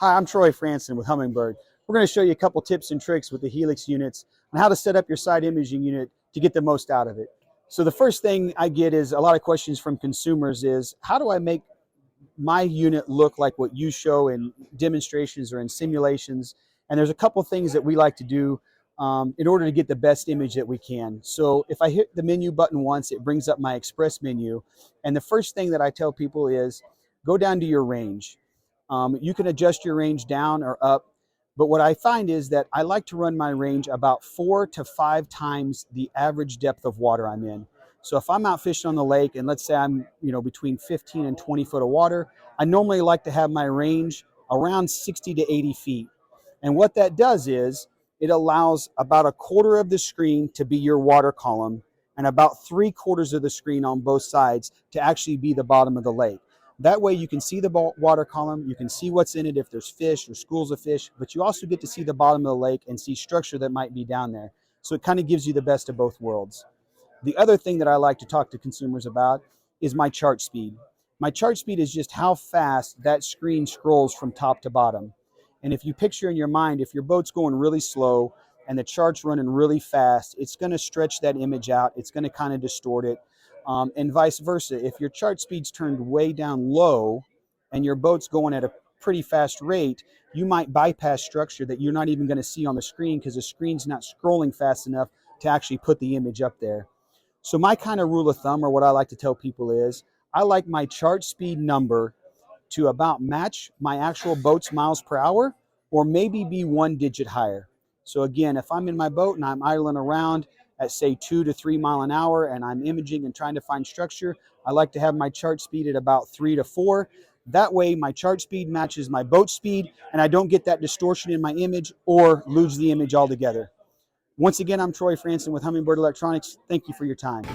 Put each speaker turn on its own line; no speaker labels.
Hi, I'm Troy Franson with Humminbird. We're going to show you a couple tips and tricks with the Helix units on how to set up your side imaging unit to get the most out of it. So the first thing I get is a lot of questions from consumers is, how do I make my unit look like what you show in demonstrations or in simulations? And there's a couple things that we like to do in order to get the best image that we can. So if I hit the menu button once, it brings up my express menu. And the first thing that I tell people is go down to your range. You can adjust your range down or up, but what I find is that I like to run my range about 4 to 5 times the average depth of water I'm in. So if I'm out fishing on the lake and let's say I'm between 15 and 20 foot of water, I normally like to have my range around 60 to 80 feet. And what that does is it allows about a quarter of the screen to be your water column and about 3/4 of the screen on both sides to actually be the bottom of the lake. That way you can see the water column, you can see what's in it if there's fish or schools of fish, but you also get to see the bottom of the lake and see structure that might be down there. So it kind of gives you the best of both worlds. The other thing that I like to talk to consumers about is my chart speed. My chart speed is just how fast that screen scrolls from top to bottom. And if you picture in your mind, if your boat's going really slow and the chart's running really fast, it's going to stretch that image out. It's going to kind of distort it. And vice versa. If your chart speed's turned way down low and your boat's going at a pretty fast rate, you might bypass structure that you're not even going to see on the screen because the screen's not scrolling fast enough to actually put the image up there. So my kind of rule of thumb, or what I like to tell people is, I like my chart speed number to about match my actual boat's miles per hour, or maybe be 1 digit higher. So again, if I'm in my boat and I'm idling around at say 2 to 3 mile an hour and I'm imaging and trying to find structure, I like to have my chart speed at about 3 to 4. That way my chart speed matches my boat speed and I don't get that distortion in my image or lose the image altogether. Once again, I'm Troy Franson with Humminbird Electronics. Thank you for your time.